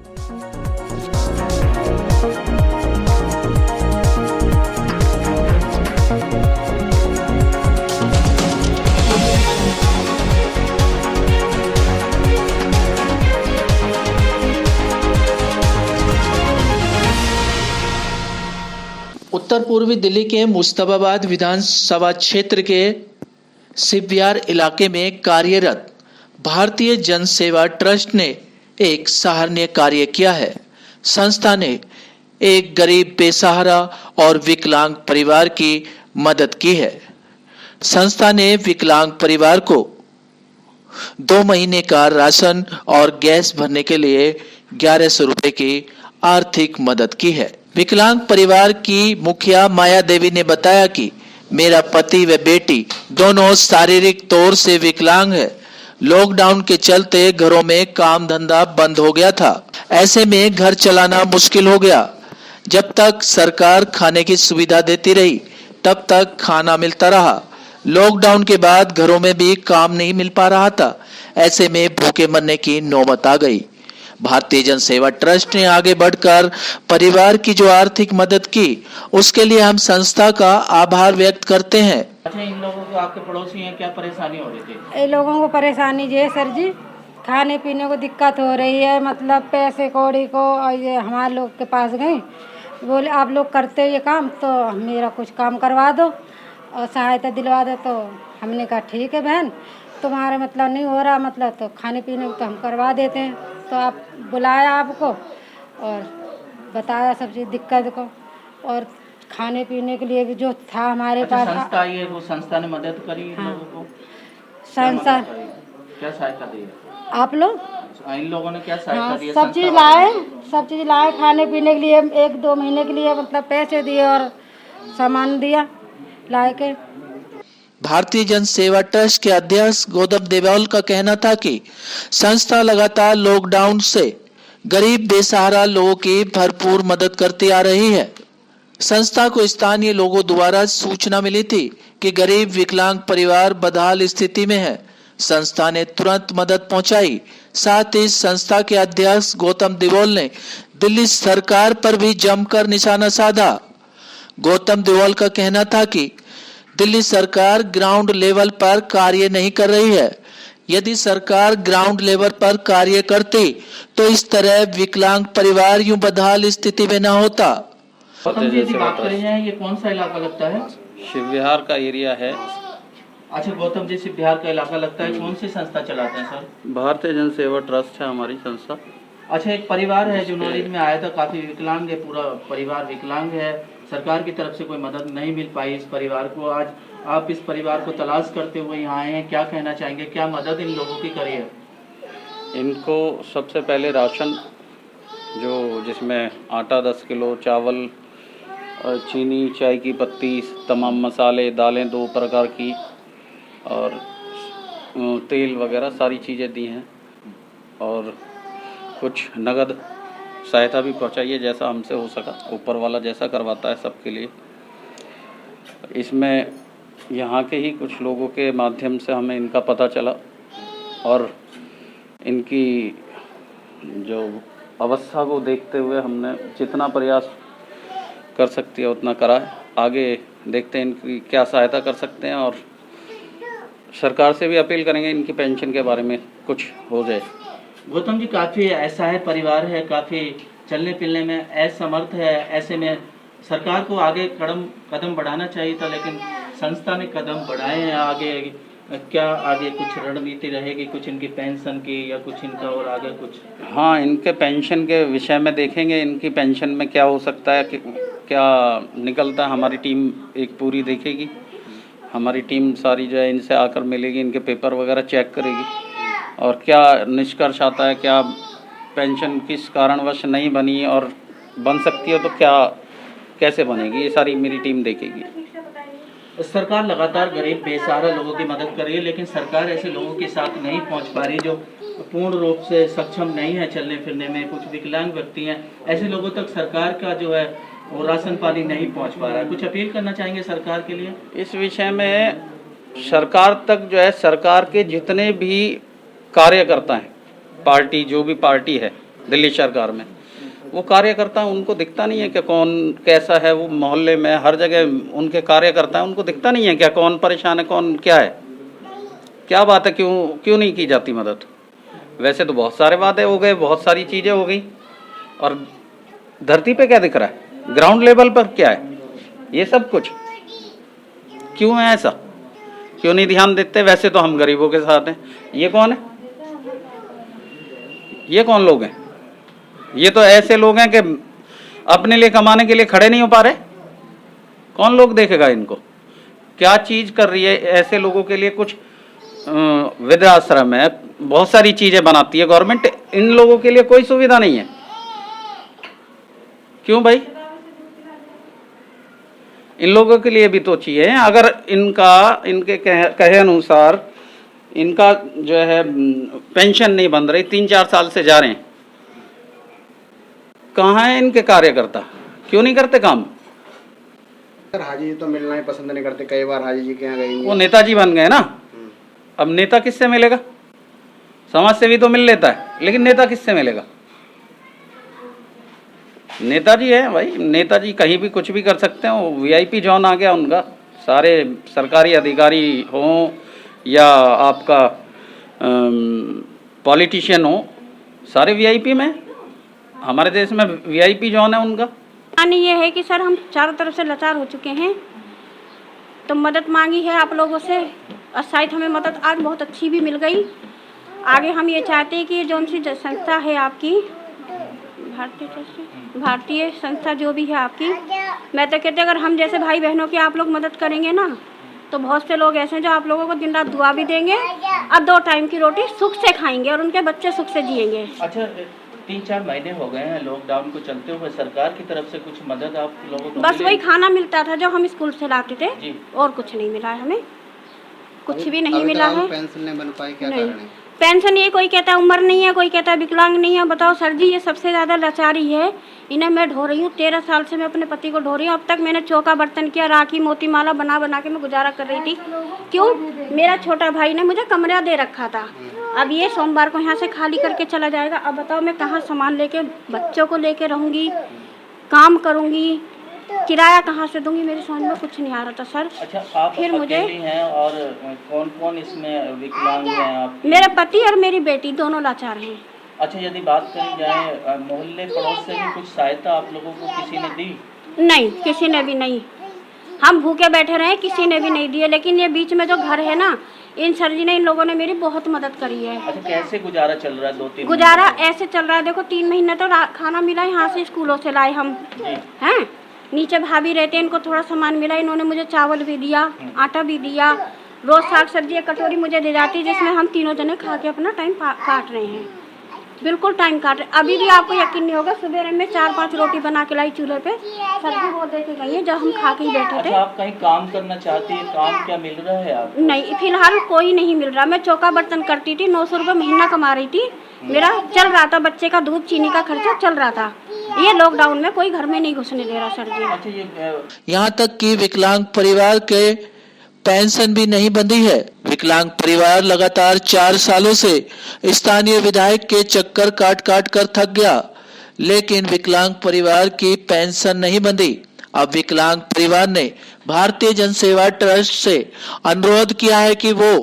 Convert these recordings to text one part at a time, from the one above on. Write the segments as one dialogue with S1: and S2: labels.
S1: उत्तर पूर्वी दिल्ली के मुस्तफाबाद विधानसभा क्षेत्र के शिवविहार इलाके में कार्यरत भारतीय जन सेवा ट्रस्ट ने एक सराहनीय कार्य किया है। संस्था ने एक गरीब, बेसहारा और विकलांग परिवार की मदद की है। संस्था ने विकलांग परिवार को 2 महीने का राशन और गैस भरने के लिए 1100 रुपए की आर्थिक मदद की है। विकलांग परिवार की मुखिया माया देवी ने बताया कि मेरा पति व बेटी दोनों शारीरिक तौर से विकलांग है। लॉकडाउन के चलते घरों में काम धंधा बंद हो गया था। ऐसे में घर चलाना मुश्किल हो गया। जब तक सरकार खाने की सुविधा देती रही तब तक खाना मिलता रहा। लॉकडाउन के बाद घरों में भी काम नहीं मिल पा रहा था। ऐसे में भूखे मरने की नौबत आ गई। भारतीय जन सेवा ट्रस्ट ने आगे बढ़कर परिवार की जो आर्थिक मदद की, उसके लिए हम संस्था का आभार व्यक्त करते हैं।
S2: अच्छा, इन लोगों को आपके पड़ोसी हैं, क्या परेशानी हो रही थी?
S3: इन लोगों को परेशानी ये है सर जी, खाने पीने को दिक्कत हो रही है, मतलब पैसे कौड़ी को। और ये हमारे लोग के पास गए, बोले आप लोग करते हो ये काम तो मेरा कुछ काम करवा दो और सहायता दिलवा दो। तो हमने कहा ठीक है बहन, तुम्हारे मतलब नहीं हो रहा, मतलब तो खाने पीने को तो हम करवा देते हैं। तो आप बुलाया आपको और बताया सब चीज़ दिक्कत को, और खाने पीने के लिए भी जो था हमारे पास।
S2: संस्था ये वो संस्था ने मदद करी इन लोगों को?
S3: संस्था
S2: क्या सहायता दी
S3: आप लोग?
S2: इन लोगों ने क्या सहायता दी?
S3: सब चीज़ लाए खाने पीने के लिए। 1-2 महीने के लिए मतलब पैसे दिए और सामान दिया लाए के।
S1: भारतीय जन सेवा ट्रस्ट के अध्यक्ष गौतम देवल का कहना था कि संस्था लगातार लॉकडाउन से गरीब, बेसहारा लोगों की भरपूर मदद करती आ रही है। संस्था को स्थानीय लोगों द्वारा सूचना मिली थी कि गरीब विकलांग परिवार बदहाल स्थिति में है। संस्था ने तुरंत मदद पहुंचाई। साथ ही संस्था के अध्यक्ष गौतम देवल ने दिल्ली सरकार पर भी जमकर निशाना साधा। गौतम देवल का कहना था कि दिल्ली सरकार ग्राउंड लेवल पर कार्य नहीं कर रही है। यदि सरकार ग्राउंड लेवल पर कार्य करती तो इस तरह विकलांग परिवार यूं बदहाल स्थिति में न होता।
S2: गौतम जी, बात करें जाए, ये कौन सा इलाका लगता है?
S4: शिवविहार का एरिया है।
S2: अच्छा गौतम जी, शिवविहार का इलाका लगता है। कौन सी संस्था चलाते हैं सर?
S4: भारतीय जन सेवा ट्रस्ट है हमारी संस्था।
S2: अच्छा, एक परिवार है जो नॉलेज में आया था, काफी विकलांग है, पूरा परिवार विकलांग है। सरकार की तरफ से कोई मदद नहीं मिल पाई इस परिवार को। आज आप इस परिवार को तलाश करते हुए यहाँ आए हैं, क्या कहना चाहेंगे? क्या मदद इन लोगों की करी है?
S4: इनको सबसे पहले राशन, जो जिसमें आटा 10 किलो, चावल, चीनी, चाय की पत्ती, तमाम मसाले, दालें 2 प्रकार की और तेल वगैरह सारी चीज़ें दी हैं, और कुछ नगद सहायता भी पहुंचाई है जैसा हमसे हो सका। ऊपर वाला जैसा करवाता है सबके लिए। इसमें यहाँ के ही कुछ लोगों के माध्यम से हमें इनका पता चला और इनकी जो अवस्था को देखते हुए हमने जितना प्रयास कर सकती है उतना करा है। आगे देखते हैं इनकी क्या सहायता कर सकते हैं, और सरकार से भी अपील करेंगे इनकी पेंशन के बारे में कुछ हो जाए।
S2: गौतम जी, काफ़ी ऐसा है परिवार है, काफ़ी चलने फिरने में असमर्थ है। ऐसे में सरकार को आगे कदम बढ़ाना चाहिए था, लेकिन संस्था ने कदम बढ़ाए हैं। आगे क्या आगे कुछ रणनीति रहेगी, कुछ इनकी पेंशन की या कुछ इनका और आगे कुछ?
S4: हाँ, इनके पेंशन के विषय में देखेंगे, इनकी पेंशन में क्या हो सकता है, क्या निकलता है। हमारी टीम एक पूरी देखेगी। हमारी टीम सारी जो है इनसे आकर मिलेगी, इनके पेपर वगैरह चेक करेगी और क्या निष्कर्ष आता है, क्या पेंशन किस कारणवश नहीं बनी और बन सकती है तो क्या कैसे बनेगी, ये सारी मेरी टीम देखेगी।
S2: सरकार लगातार गरीब बेसहारा लोगों की मदद कर रही है, लेकिन सरकार ऐसे लोगों के साथ नहीं पहुंच पा रही जो पूर्ण रूप से सक्षम नहीं है चलने फिरने में। कुछ विकलांग व्यक्ति हैं, ऐसे लोगों तक सरकार का जो है वो राशन पानी नहीं पहुंच पा रहा है। कुछ अपील करना चाहेंगे सरकार के लिए?
S4: इस विषय में सरकार तक जो है, सरकार के जितने भी कार्यकर्ता हैं, पार्टी जो भी पार्टी है, दिल्ली सरकार में। वो कार्यकर्ता उनको दिखता नहीं है कि कौन कैसा है, वो मोहल्ले में हर जगह उनके कार्यकर्ता हैं, उनको दिखता नहीं है क्या कौन परेशान है, कौन क्या है, क्या बात है, क्यों नहीं की जाती मदद। वैसे तो बहुत सारे वादे हो गए, बहुत सारी चीज़ें हो गई, और धरती पे क्या दिख रहा है, ग्राउंड लेवल पर क्या है, ये सब कुछ क्यों है ऐसा, क्यों नहीं ध्यान देते। वैसे तो हम गरीबों के साथ हैं। ये कौन है, ये कौन लोग हैं, ये तो ऐसे लोग हैं कि अपने लिए कमाने के लिए खड़े नहीं हो पा रहे। कौन लोग देखेगा इनको, क्या चीज़ कर रही है ऐसे लोगों के लिए। कुछ वृद्धाश्रम है, बहुत सारी चीज़ें बनाती है गवर्नमेंट, इन लोगों के लिए कोई सुविधा नहीं है। क्यों भाई, इन लोगों के लिए भी तो चाहिए। अगर इनके कहे अनुसार इनका जो है पेंशन नहीं बन रही, 3-4 साल से जा रहे हैं, कहाँ है इनके कार्यकर्ता, क्यों नहीं करते काम।
S5: सर हाजी जी तो मिलना ही पसंद नहीं करते, कई बार हाजी जी के यहाँ गए।
S4: वो नेताजी बन गए ना, अब नेता किससे मिलेगा, समाज सेवी तो मिल लेता है, लेकिन नेता किससे मिलेगा। नेताजी है भाई, नेताजी कहीं भी कुछ भी कर सकते हैं। वो वीआईपी जोन आ गया उनका, सारे सरकारी अधिकारी हों या आपका पॉलिटिशियन हो, सारे वीआईपी में। हमारे देश में वीआईपी जोन है उनका।
S6: ये है कि सर हम चारों तरफ से लाचार हो चुके हैं, तो मदद मांगी है आप लोगों से, और शायद हमें मदद आज बहुत अच्छी भी मिल गई। आगे हम ये चाहते हैं कि जो सी संस्था है आपकी भारतीय संस्था जो भी है आपकी, मैं तो कहती अगर हम जैसे भाई बहनों की आप लोग मदद करेंगे ना, तो बहुत से लोग ऐसे हैं जो आप लोगों को दिन रात दुआ भी देंगे और 2 टाइम की रोटी सुख से खाएंगे और उनके बच्चे सुख से जिएंगे।
S2: अच्छा, 3-4 महीने हो गए हैं लॉकडाउन को चलते हुए, सरकार की तरफ से कुछ मदद आप लोगों को
S6: बस वही खाना मिलता था जो हम स्कूल से लाते थे
S2: जी।
S6: और कुछ नहीं मिला है हमें, कुछ भी नहीं मिला है।
S5: पेंशन नहीं बन पाई, क्या
S6: नहीं
S5: कारण है?
S6: पेंशन, ये कोई कहता है उम्र नहीं है, कोई कहता है विकलांग नहीं है। बताओ सर जी, ये सबसे ज़्यादा लाचारी है। इन्हें मैं ढो रही हूँ, 13 साल से मैं अपने पति को ढो रही हूँ। अब तक मैंने चौका बर्तन किया, राखी मोती माला बना बना के मैं गुजारा कर रही थी। क्यों, मेरा छोटा भाई ने मुझे कमरा दे रखा था। अब ये सोमवार को यहाँ से खाली करके चला जाएगा। अब बताओ मैं कहाँ सामान लेके बच्चों को लेके रहूँगी, काम करूँगी, किराया कहाँ से दूंगी, मेरी समझ में कुछ नहीं आ रहा था सर।
S2: अच्छा, आप
S6: फिर मुझे
S2: हैं और कौन कौन इसमें विकलांग हैं आप?
S6: मेरा पति और मेरी बेटी दोनों लाचार हैं।
S2: अच्छा, यदि बात करी जाए मोहल्ले पड़ोस से भी कुछ सहायता आप लोगों को किसी ने दी?
S6: नहीं, किसी ने भी नहीं। हम भूखे बैठे रहे, किसी ने भी नहीं दिए। लेकिन ये बीच में जो घर है ना, इन सर जी ने, इन लोगों ने मेरी बहुत मदद करी है।
S2: अच्छा, कैसे गुजारा चल रहा है 2-3
S6: गुजारा ऐसे चल रहा है, देखो 3 महीने तो खाना मिला यहाँ से, स्कूलों से लाए हम हैं। नीचे भाभी रहते हैं, इनको थोड़ा सामान मिला, इन्होंने मुझे चावल भी दिया, आटा भी दिया, रोज साग सब्जी एक कटोरी मुझे दे जाती, जिसमें हम तीनों जने खा के अपना टाइम काट रहे हैं। बिल्कुल टाइम काट रहे। अभी भी आपको यकीन नहीं होगा, सुबह में 4-5 रोटी बना के लाई चूल्हे पे, सब्जी वो दे के गई है जब हम खा के ही बैठे थे।
S2: अच्छा, आप कहीं काम करना चाहती है, काम क्या मिल रहा है आपको?
S6: नहीं, फिलहाल कोई नहीं मिल रहा। मैं चौका बर्तन करती थी, 900 रुपये महीना कमा रही थी, मेरा चल रहा था, बच्चे का दूध चीनी का खर्चा चल रहा था। ये लॉकडाउन में कोई घर में नहीं घुसने दे रहा सर जी।
S2: अच्छा, ये
S1: यहाँ तक कि विकलांग परिवार के पेंशन भी नहीं बंधी है। विकलांग परिवार लगातार 4 सालों से स्थानीय विधायक के चक्कर काट काट कर थक गया, लेकिन विकलांग परिवार की पेंशन नहीं बंधी। अब विकलांग परिवार ने भारतीय जन सेवा ट्रस्ट से अनुरोध किया है कि वो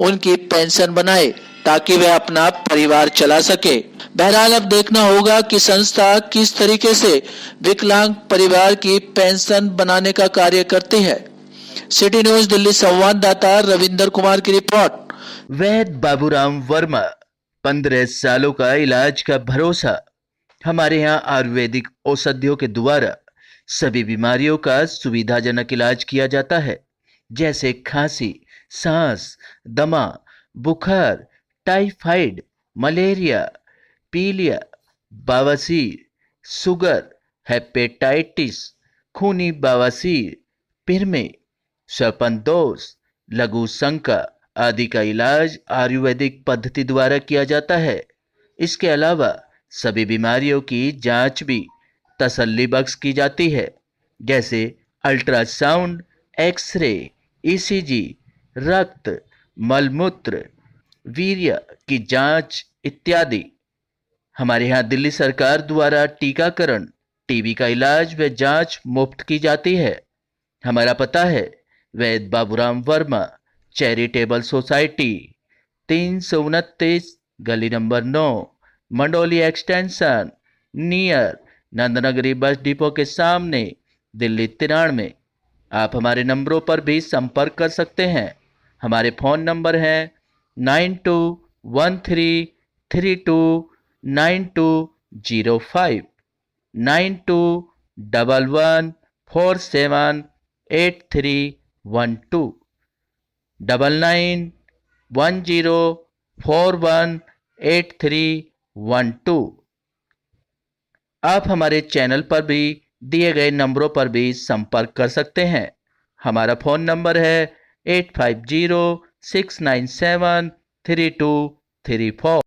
S1: उनकी पेंशन बनाए ताकि वे अपना परिवार चला सके। बहरहाल अब देखना होगा कि संस्था किस तरीके से विकलांग परिवार की पेंशन बनाने का कार्य करती है। सिटी न्यूज दिल्ली संवाददाता रविंदर कुमार की रिपोर्ट।
S7: वैद्य बाबूराम वर्मा, 15 सालों का इलाज का भरोसा। हमारे यहाँ आयुर्वेदिक औषधियों के द्वारा सभी बीमारियों का सुविधाजनक इलाज किया जाता है, जैसे खांसी, सांस, दमा, बुखार, टाइफाइड, मलेरिया, पीलिया, बवासीर, शुगर, हेपेटाइटिस, खूनी बवासीर, पिरमे, श्वापनदोष, लघु शंका आदि का इलाज आयुर्वेदिक पद्धति द्वारा किया जाता है। इसके अलावा सभी बीमारियों की जांच भी तसल्ली बख्श की जाती है, जैसे अल्ट्रासाउंड, एक्सरे, ईसीजी, रक्त, मलमूत्र, वीर्य की जांच इत्यादि। हमारे यहाँ दिल्ली सरकार द्वारा टीकाकरण, टीबी का इलाज व जांच मुफ्त की जाती है। हमारा पता है वैद बाबूराम वर्मा, चैरिटेबल सोसाइटी, 329 गली number 9, Mandoli extension, near Nand Nagri bus depot के सामने, दिल्ली 93। आप हमारे नंबरों पर भी संपर्क कर सकते हैं। हमारे फ़ोन नंबर हैं 9213329205, 9211478312, 9910418312। आप हमारे चैनल पर भी दिए गए नंबरों पर भी संपर्क कर सकते हैं। हमारा फ़ोन नंबर है 8506973234।